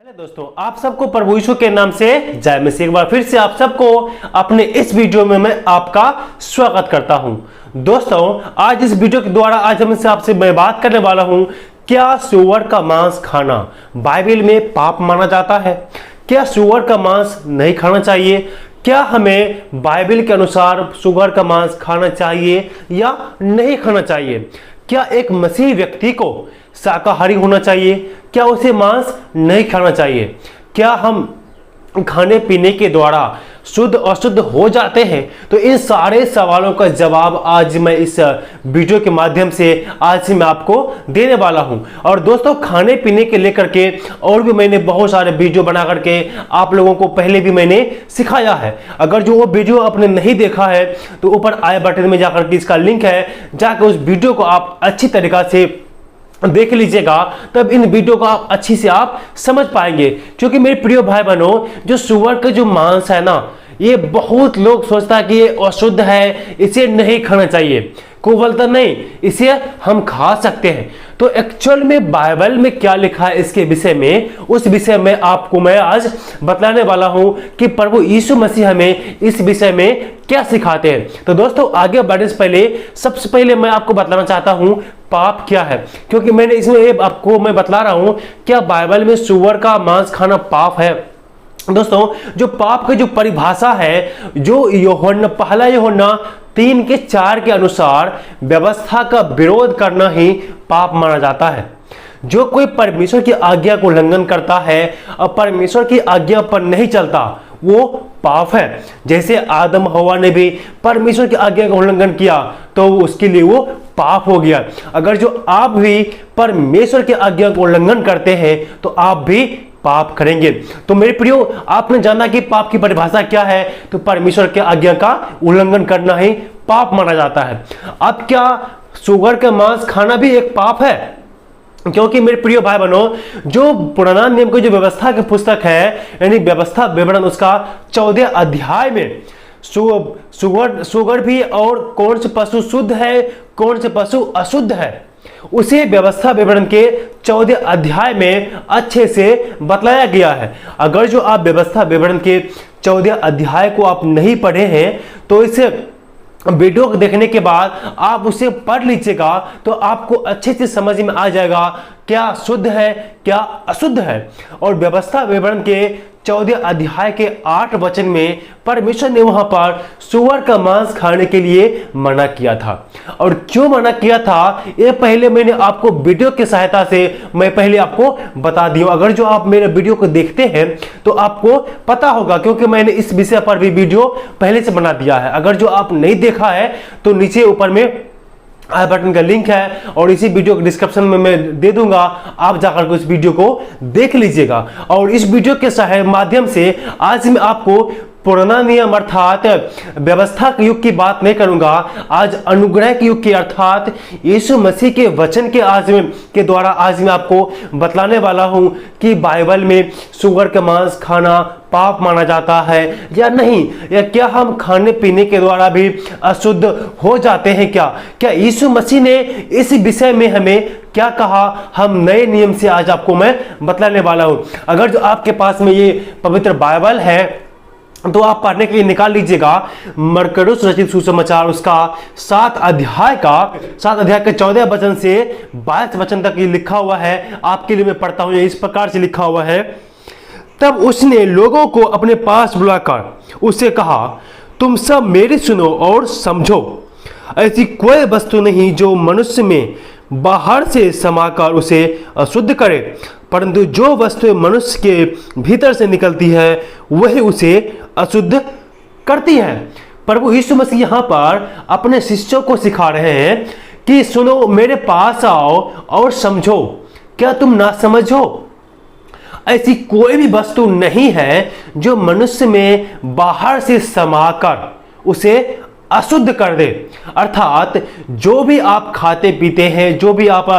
Hello दोस्तों, आप सबको प्रभु यीशु के नाम से जय मसीह। एक बार फिर से आप सबको अपने इस वीडियो में मैं आपका स्वागत करता हूं। दोस्तों, आज इस वीडियो के द्वारा आज हम आपसे मैं बात करने वाला हूं, क्या सूअर का मांस खाना बाइबल में पाप माना जाता है? क्या सूअर का मांस नहीं खाना चाहिए? क्या हमें बाइबल के अनुसार सूअर का मांस खाना चाहिए या नहीं खाना चाहिए? क्या एक मसीही व्यक्ति को शाकाहारी होना चाहिए? क्या उसे मांस नहीं खाना चाहिए? क्या हम खाने पीने के द्वारा शुद्ध अशुद्ध हो जाते हैं? तो इन सारे सवालों का जवाब आज मैं इस वीडियो के माध्यम से आज से मैं आपको देने वाला हूं। और दोस्तों, खाने पीने के लेकर के और भी मैंने बहुत सारे वीडियो बना करके आप लोगों को पहले भी मैंने सिखाया है। अगर जो वो वीडियो आपने नहीं देखा है तो ऊपर आई बटन में जाकर के इसका लिंक है, जाकर उस वीडियो को आप अच्छी तरीका से देख लीजिएगा, तब इन वीडियो को आप अच्छी से आप समझ पाएंगे। क्योंकि मेरे प्रिय भाई बहनों, जो सूअर का जो मांस है ना, ये बहुत लोग सोचता है कि ये अशुद्ध है, इसे नहीं खाना चाहिए। को बोलता नहीं, इसे हम खा सकते हैं। तो एक्चुअल में बाइबल में क्या लिखा है इसके विषय में, उस विषय में आपको मैं आज बतलाने वाला हूं कि प्रभु यीशु मसीह हमें इस विषय में क्या सिखाते हैं। तो दोस्तों, आगे बढ़ने से पहले सबसे पहले मैं आपको बतलाना चाहता हूं पाप क्या है। क्योंकि मैंने इसमें आपको मैं बतला रहा हूं, क्या बाइबल में सूअर का मांस खाना पाप है? दोस्तों, जो पाप की जो परिभाषा है, जो पहला यूहन्ना 3:4 के अनुसार व्यवस्था का विरोध करना ही पाप माना जाता है। जो कोई परमेश्वर की आज्ञा को उल्लंघन करता है और परमेश्वर की आज्ञा पर नहीं चलता, वो पाप है। जैसे आदम हवा ने भी परमेश्वर की आज्ञा का उल्लंघन किया तो उसके लिए वो पाप हो गया। अगर जो आप भी परमेश्वर की आज्ञा को उल्लंघन करते हैं तो आप भी पाप करेंगे। तो मेरे प्रियो, आपने जाना कि पाप की परिभाषा क्या है, तो परमेश्वर की आज्ञा का उल्लंघन करना ही पाप माना जाता है। अब क्या सूअर का मांस खाना भी एक पाप है? क्योंकि मेरे प्रिय भाई बहनों, जो पुराना नियम की जो व्यवस्था की पुस्तक है, यानी व्यवस्था विवरण, उसका 14 अध्याय में सूअर भी और कौन से पशु शुद्ध है, कौन से पशु अशुद्ध है, उसे व्यवस्था विवरण के 14 अध्याय में अच्छे से बतलाया गया है। अगर जो आप व्यवस्था विवरण के 14 अध्याय को आप नहीं पढ़े हैं तो इसे वीडियो को देखने के बाद आप उसे पढ़ लीजिएगा, तो आपको अच्छे से समझ में आ जाएगा क्या शुद्ध है, क्या अशुद्ध है। और व्यवस्था विवरण के 14 अध्याय के 8 वचन में परमेश्वर ने वहां पर सूअर का मांस खाने के लिए मना किया था। और क्यों मना किया था, ये पहले मैंने आपको वीडियो की सहायता से मैं पहले आपको बता दिया। अगर जो आप मेरे वीडियो को देखते हैं तो आपको पता होगा, क्योंकि मैंने इस विषय पर भी वीडियो पहले से बना दिया है। अगर जो आप नहीं देखा है तो नीचे ऊपर में आई बटन का लिंक है और इसी वीडियो के डिस्क्रिप्शन में मैं दे दूंगा, आप जाकर के उस वीडियो को देख लीजिएगा। और इस वीडियो के माध्यम से आज मैं आपको पुराना नियम अर्थात व्यवस्था के युग की बात नहीं करूंगा, आज अनुग्रह के युग की अर्थात यीशु मसीह के वचन के द्वारा आज मैं आपको बतलाने वाला हूं कि बाइबल में सूअर का मांस खाना पाप माना जाता है या नहीं, या क्या हम खाने पीने के द्वारा भी अशुद्ध हो जाते हैं? क्या यीशु मसीह ने इस विषय में हमें क्या कहा, हम नए नियम से आज आपको मैं बतलाने वाला हूं। अगर जो आपके पास में ये पवित्र बाइबल है तो आप पढ़ने के लिए निकाल लीजिएगा मरकुस रचित सुसमाचार, उसका 7 अध्याय के 14 वचन से 22 वचन तक ये लिखा हुआ है। आपके लिए मैं पढ़ता हूं, इस प्रकार से लिखा हुआ है। तब उसने लोगों को अपने पास बुलाकर उससे कहा, तुम सब मेरी सुनो और समझो। ऐसी कोई वस्तु नहीं जो मनुष्य में बाहर से समाकर उसे अशुद्ध करे, परंतु जो वस्तु मनुष्य के भीतर से निकलती है वही उसे अशुद्ध करती है। प्रभु यीशु मसीह यहाँ पर अपने शिष्यों को सिखा रहे हैं कि सुनो, मेरे पास आओ और समझो। क्या तुम ना समझो? ऐसी कोई भी वस्तु नहीं है जो मनुष्य में बाहर से समाकर उसे अशुद्ध कर दे। अर्थात जो भी आप खाते पीते हैं, जो भी आप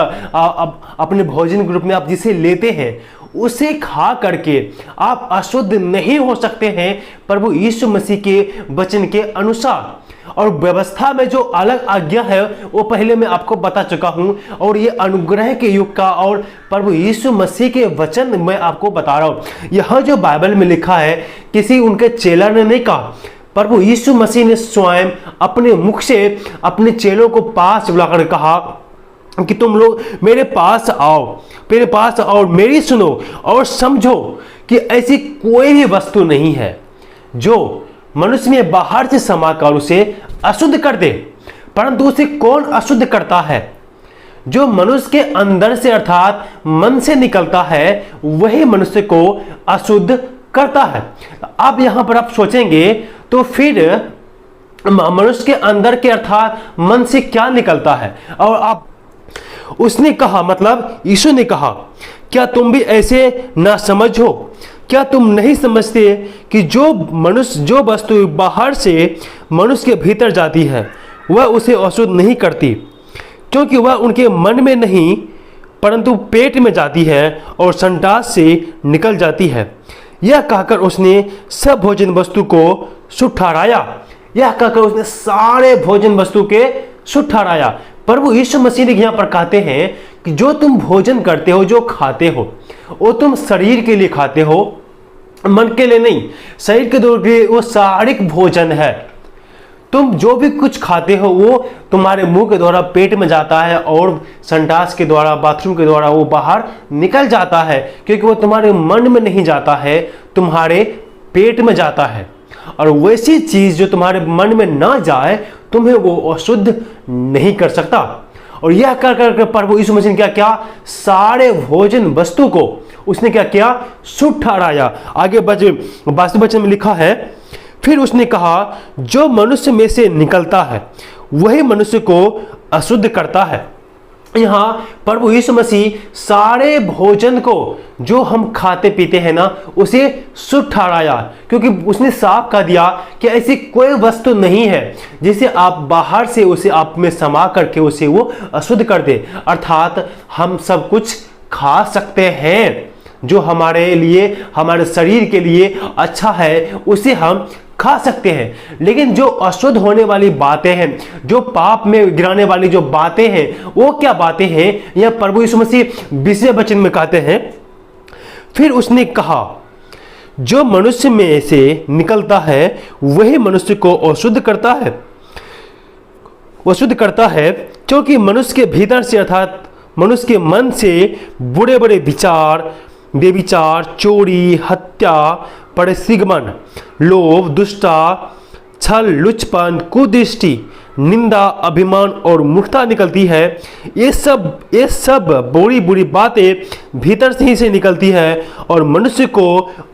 अपने भोजन के रूप में आप जिसे लेते हैं, उसे खा करके आप अशुद्ध नहीं हो सकते हैं प्रभु यीशु मसीह के वचन के अनुसार। और व्यवस्था में जो अलग आज्ञा है वो पहले मैं आपको बता चुका हूं, और ये अनुग्रह के युग का और प्रभु यीशु मसीह के वचन मैं आपको बता रहा हूं। यह जो बाइबल में लिखा है किसी उनके चेला ने नहीं कहा, प्रभु यीशु मसीह ने स्वयं अपने मुख से अपने चेलों को पास बुलाकर कहा कि तुम लोग मेरे पास आओ, मेरी सुनो और समझो कि ऐसी कोई भी वस्तु नहीं है जो मनुष्य में बाहर से समाकर उसे अशुद्ध कर दे, परंतु उसे कौन अशुद्ध करता है? जो मनुष्य के अंदर से अर्थात मन से निकलता है वही मनुष्य को अशुद्ध करता है। अब यहां पर आप सोचेंगे तो फिर मनुष्य के अंदर के अर्थात मन से क्या निकलता है? और आप उसने कहा, मतलब यीशु ने कहा, क्या तुम भी ऐसे ना समझ हो? क्या तुम नहीं समझते कि जो वस्तु बाहर से मनुष्य के भीतर जाती है वह उसे अशुद्ध नहीं करती, क्योंकि वह उनके मन में नहीं परंतु पेट में जाती है और संडास से निकल जाती है। यह कहकर उसने सब भोजन वस्तु को शुद्ध ठहराया। यह कहकर उसने सारे भोजन वस्तु के शुद्ध ठहराया। प्रभु यीशु मसीह ने यहाँ पर कहते हैं कि जो तुम भोजन करते हो, जो खाते हो, वो तुम शरीर के लिए खाते हो, मन के लिए नहीं। शरीर के द्वारा वो शारीरिक भोजन है। तुम जो भी कुछ खाते हो वो तुम्हारे मुंह के द्वारा पेट में जाता है और संडास के द्वारा, बाथरूम के द्वारा वो बाहर निकल जाता है, क्योंकि वो तुम्हारे मन में नहीं जाता है, तुम्हारे पेट में जाता है। और वैसी चीज जो तुम्हारे मन में ना जाए तुम्हें वो अशुद्ध नहीं कर सकता। और यह कर कर प्रभु यीशु मसीह ने क्या किया? सारे भोजन वस्तु को उसने क्या किया? शुद्ध ठहराया। आगे वचन में लिखा है, फिर उसने कहा जो मनुष्य में से निकलता है वही मनुष्य को अशुद्ध करता है। यहाँ प्रभु यीशु मसीह सारे भोजन को जो हम खाते पीते हैं ना उसे शुद्ध ठहराया, क्योंकि उसने साफ कह दिया कि ऐसी कोई वस्तु नहीं है जिसे आप बाहर से उसे आप में समा करके उसे वो अशुद्ध कर दे। अर्थात हम सब कुछ खा सकते हैं जो हमारे लिए, हमारे शरीर के लिए अच्छा है, उसे हम खा सकते हैं। लेकिन जो अशुद्ध होने वाली बातें हैं, जो पाप में गिराने वाली जो बातें हैं, वो क्या बातें हैं? यह प्रभु यीशु मसीह 20वें वचन में कहते हैं, फिर उसने कहा जो मनुष्य में से निकलता है वही मनुष्य को अशुद्ध करता है, क्योंकि मनुष्य के भीतर से अर्थात मनुष्य के मन से बुरे बुरे विचार, बेविचार, चोरी, हत्या, परस्त्रीगमन, लोभ, दुष्टता, छल, लुचपन, कुदृष्टि, निंदा, अभिमान और मूर्खता निकलती है। ये सब बुरी बुरी बातें भीतर से ही से निकलती है और मनुष्य को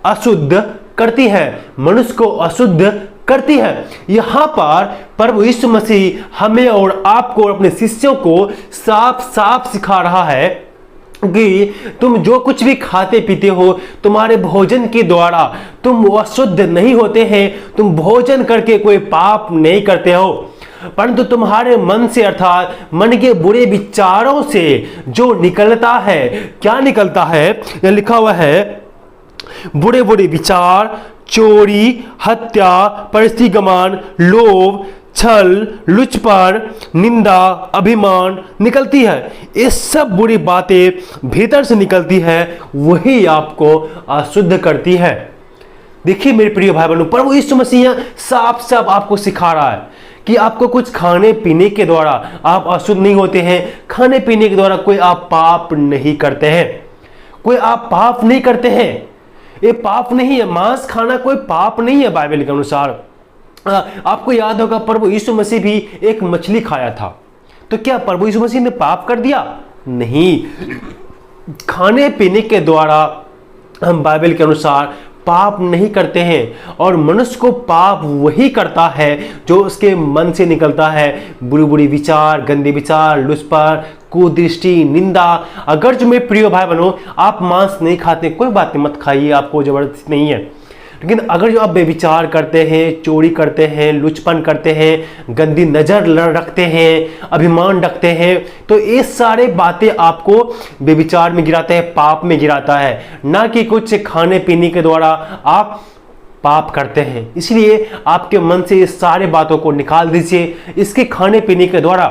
अशुद्ध करती है। यहाँ पर प्रभु यीशु मसीह हमें और आपको और अपने शिष्यों को साफ साफ सिखा रहा है कि तुम जो कुछ भी खाते पीते हो, तुम्हारे भोजन के द्वारा तुम अशुद्ध नहीं होते हैं। तुम भोजन करके कोई पाप नहीं करते हो, परंतु तुम्हारे मन से अर्थात मन के बुरे विचारों से जो निकलता है, क्या निकलता है? यह लिखा हुआ है, बुरे बुरे विचार, चोरी, हत्या, परस्त्रीगमन, लोभ, छल, लुचपन, निंदा, अभिमान निकलती है। ये सब बुरी बातें भीतर से निकलती है, वही आपको अशुद्ध करती है। देखिए मेरे प्रिय भाई बहनों, प्रभु यीशु मसीह साफ साफ आपको सिखा रहा है कि आपको कुछ खाने पीने के द्वारा आप अशुद्ध नहीं होते हैं। खाने पीने के द्वारा कोई आप पाप नहीं करते हैं, ये पाप नहीं है। मांस खाना कोई पाप नहीं है बाइबल के अनुसार। आपको याद होगा प्रभु यीशु मसीह भी एक मछली खाया था, तो क्या प्रभु यीशु मसीह ने पाप कर दिया? नहीं। खाने पीने के द्वारा हम बाइबल के अनुसार पाप नहीं करते हैं, और मनुष्य को पाप वही करता है जो उसके मन से निकलता है। बुरी बुरी विचार, गंदे विचार, लुचपन, कुदृष्टि, निंदा। अगर जो मेरे प्रिय भाई बहनों आप मांस नहीं खाते, कोई बात नहीं, मत खाइए, आपको जबरदस्ती नहीं है। लेकिन अगर जो आप बेविचार करते हैं, चोरी करते हैं, लुचपन करते हैं, गंदी नज़र रखते हैं, अभिमान रखते हैं, तो ये सारे बातें आपको बेविचार में गिराते हैं, पाप में गिराता है। ना कि कुछ खाने पीने के द्वारा आप पाप करते हैं। इसलिए आपके मन से ये सारे बातों को निकाल दीजिए। इसके खाने पीने के द्वारा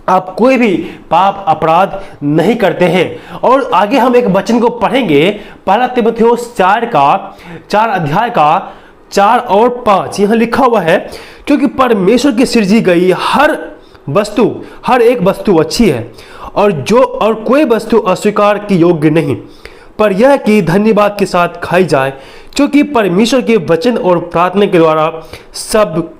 आप कोई भी पाप अपराध नहीं करते हैं। और आगे हम एक वचन को पढ़ेंगे, पहला तीमुथियुस 4 अध्याय का 4 और 5। यहां लिखा हुआ है, क्योंकि परमेश्वर की सृजी गई हर एक वस्तु अच्छी है, और कोई वस्तु अस्वीकार की योग्य नहीं, पर यह कि धन्यवाद के साथ खाई जाए, क्योंकि परमेश्वर के वचन और प्रार्थना के द्वारा सब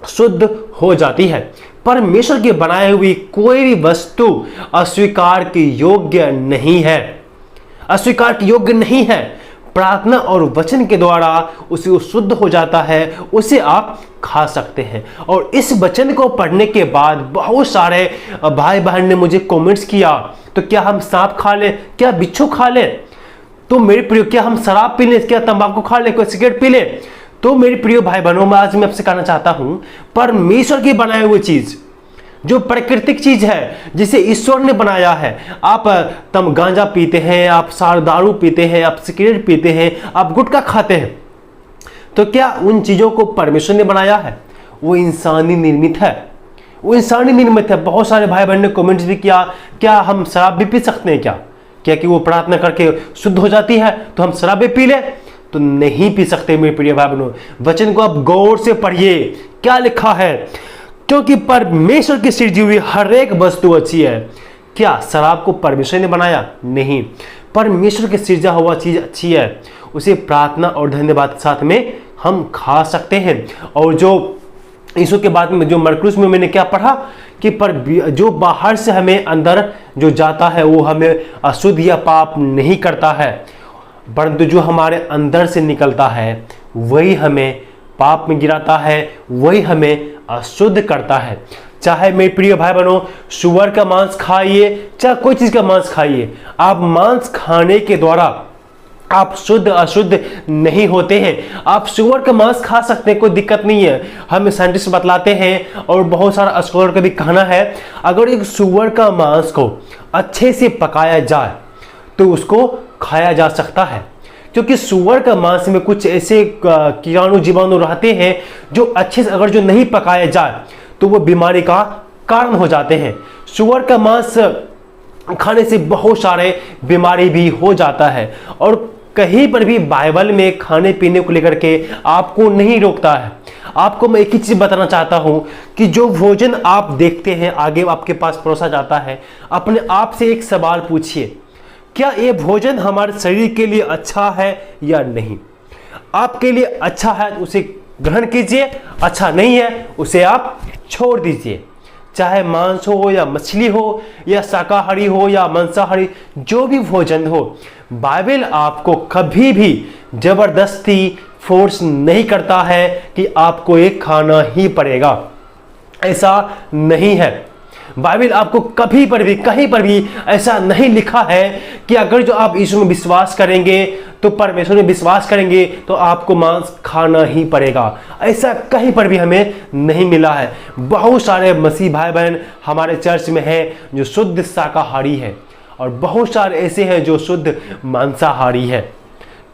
शुद्ध हो जाती है। परमेश्वर की बनाई हुई कोई भी वस्तु अस्वीकार की योग्य नहीं है, अस्वीकार की योग्य नहीं है। प्रार्थना और वचन के द्वारा उसे शुद्ध हो जाता है, उसे आप खा सकते हैं। और इस वचन को पढ़ने के बाद बहुत सारे भाई बहन ने मुझे कमेंट्स किया, तो क्या हम सांप खा लें, क्या बिच्छू खा लें, तो मेरे प्रिय क्या हम शराब पी लें, क्या तंबाकू खा लें, कोई सिगरेट पी लें? तो मेरे प्रिय भाई बहनों, मैं आज मैं आपसे कहना चाहता हूं, परमेश्वर की बनाई हुई चीज, जो प्राकृतिक चीज है, जिसे ईश्वर ने बनाया है, आप गांजा पीते हैं, आप दारू पीते हैं, आप सिगरेट पीते हैं, आप गुटखा खाते हैं, तो क्या उन चीजों को परमेश्वर ने बनाया है? वो इंसानी निर्मित है, वो इंसानी निर्मित है। बहुत सारे भाई बहन ने कमेंट्स भी किया, क्या हम शराब भी पी सकते हैं क्या कि वो प्रार्थना करके शुद्ध हो जाती है तो हम शराब भी पी लें? तो नहीं पी सकते मेरे प्रिय भाई बहनों। वचन को आप गौर से पढ़िए, क्या लिखा है, क्योंकि परमेश्वर की सृजी हुई हर एक वस्तु अच्छी है। क्या शराब को परमेश्वर ने बनाया? नहीं, परमेश्वर की सृजा हुआ चीज अच्छी है, उसे प्रार्थना और धन्यवाद के साथ में हम खा सकते हैं। और जो यीशु के बाद में जो मरकुस में मैंने क्या पढ़ा कि जो बाहर से हमें अंदर जो जाता है वो हमें अशुद्ध या पाप नहीं करता है, परंतु जो हमारे अंदर से निकलता है वही हमें पाप में गिराता है, वही हमें अशुद्ध करता है। चाहे मेरे प्रिय भाई बहनों, सुअर का मांस खाइए, चाहे कोई चीज का मांस खाइए, आप मांस खाने के द्वारा आप शुद्ध अशुद्ध नहीं होते हैं। आप सुअर का मांस खा सकते हैं, कोई दिक्कत नहीं है। हमें साइंटिस्ट बतलाते हैं और बहुत सारा स्कॉलर का भी कहना है, अगर एक सुअर का मांस को अच्छे से पकाया जाए तो उसको खाया जा सकता है, क्योंकि सुअर का मांस में कुछ ऐसे कीटाणु जीवाणु रहते हैं जो अच्छे से अगर जो नहीं पकाया जाए तो वो बीमारी का कारण हो जाते हैं। सुअर का मांस खाने से बहुत सारे बीमारी भी हो जाता है। और कहीं पर भी बाइबल में खाने पीने को लेकर के आपको नहीं रोकता है। आपको मैं एक ही चीज बताना चाहता हूं कि जो भोजन आप देखते हैं आगे आपके पास परोसा जाता है, अपने आप से एक सवाल पूछिए, क्या ये भोजन हमारे शरीर के लिए अच्छा है या नहीं? आपके लिए अच्छा है तो उसे ग्रहण कीजिए, अच्छा नहीं है उसे आप छोड़ दीजिए। चाहे मांस हो या मछली हो या शाकाहारी हो या मांसाहारी, जो भी भोजन हो, बाइबल आपको कभी भी जबरदस्ती फोर्स नहीं करता है कि आपको ये खाना ही पड़ेगा, ऐसा नहीं है। बाइबल आपको कभी पर भी कहीं पर भी ऐसा नहीं लिखा है कि अगर जो आप यीशु में विश्वास करेंगे तो परमेश्वर में विश्वास करेंगे तो आपको मांस खाना ही पड़ेगा। ऐसा कहीं पर भी हमें नहीं मिला है। बहुत सारे मसीह भाई बहन हमारे चर्च में हैं जो शुद्ध शाकाहारी है और बहुत सारे ऐसे हैं जो शुद्ध मांसाहारी है।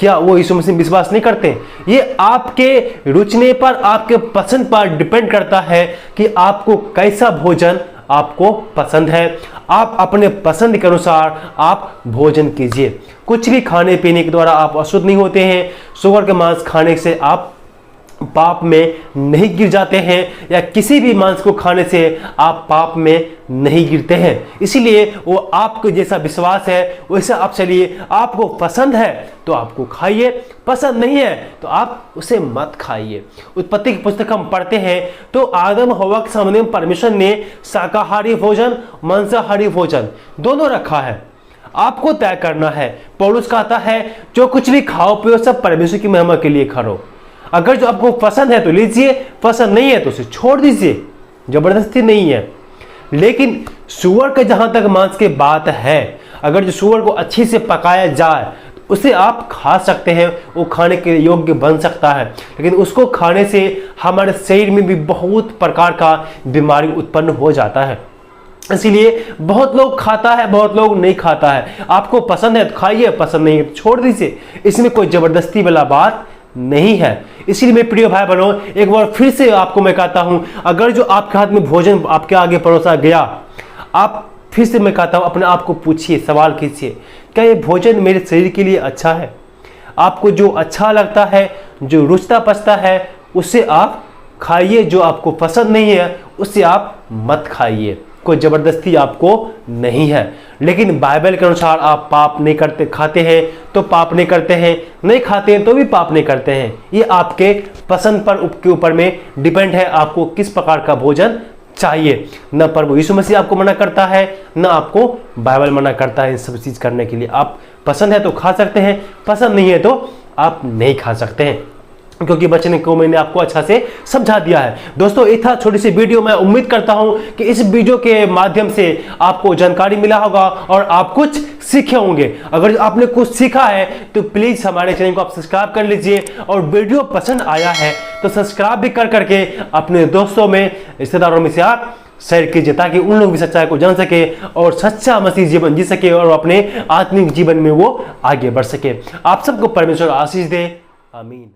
क्या वो यीशु मसीह विश्वास नहीं करते? ये आपके रुचने पर, आपके पसंद पर डिपेंड करता है कि आपको कैसा भोजन आपको पसंद है। आप अपने पसंद के अनुसार आप भोजन कीजिए। कुछ भी खाने पीने के द्वारा आप अशुद्ध नहीं होते हैं। सुअर के मांस खाने से आप पाप में नहीं गिर जाते हैं, या किसी भी मांस को खाने से आप पाप में नहीं गिरते हैं। इसीलिए वो आपको जैसा विश्वास है वैसा आप चलिए। आपको पसंद है तो आपको खाइए, पसंद नहीं है तो आप उसे मत खाइए। उत्पत्ति की पुस्तक हम पढ़ते हैं तो आदम हव्वा के सामने परमेश्वर ने शाकाहारी भोजन, मांसाहारी भोजन दोनों रखा है। आपको तय करना है। पौलुस कहता है जो कुछ भी खाओ पियो सब परमेश्वर की महिमा के लिए करो। अगर जो आपको पसंद है तो लीजिए, पसंद नहीं है तो उसे छोड़ दीजिए, जबरदस्ती नहीं है। लेकिन सुअर का जहां तक मांस की बात है, अगर जो सुअर को अच्छी से पकाया जाए तो उसे आप खा सकते हैं, वो खाने के योग्य बन सकता है, लेकिन उसको खाने से हमारे शरीर में भी बहुत प्रकार का बीमारी उत्पन्न हो जाता है। इसीलिए बहुत लोग खाता है, बहुत लोग नहीं खाता है। आपको पसंद है तो खाइए, पसंद नहीं है तो छोड़ दीजिए, इसमें कोई जबरदस्ती वाला बात नहीं है। इसीलिए मेरे प्रिय भाई बहनों, एक बार फिर से आपको मैं कहता हूं, अगर जो आपके हाथ में भोजन आपके आगे परोसा गया, आप फिर से मैं कहता हूं अपने आप को पूछिए, सवाल कीजिए, क्या ये भोजन मेरे शरीर के लिए अच्छा है? आपको जो अच्छा लगता है, जो रुचता पचता है, उससे आप खाइए। जो आपको पसंद नहीं है उससे आप मत खाइए। कोई जबरदस्ती आपको नहीं है। लेकिन बाइबल के अनुसार आप पाप नहीं करते, खाते हैं तो पाप नहीं करते हैं, नहीं खाते हैं तो भी पाप नहीं करते हैं। ये आपके पसंद पर के ऊपर में डिपेंड है, आपको किस प्रकार का भोजन चाहिए। न प्रभु यीशु मसीह आपको मना करता है, न आपको बाइबल मना करता है इन सब चीज करने के लिए। आप पसंद है तो खा सकते हैं, पसंद नहीं है तो आप नहीं खा सकते हैं, क्योंकि वचन को मैंने आपको अच्छा से समझा दिया है। दोस्तों, ये था छोटी सी वीडियो। मैं उम्मीद करता हूं कि इस वीडियो के माध्यम से आपको जानकारी मिला होगा और आप कुछ सीखे होंगे। अगर आपने कुछ सीखा है तो प्लीज हमारे चैनल को आप सब्सक्राइब कर लीजिए, और वीडियो पसंद आया है तो सब्सक्राइब भी कर करके अपने दोस्तों में, रिश्तेदारों में से आप शेयर कीजिए, ताकि उन लोग भी सच्चाई को जान सके और सच्चा मसीह जीवन जी सके और अपने आत्मिक जीवन में वो आगे बढ़ सके। आप सबको परमेश्वर आशीष दे। आमीन।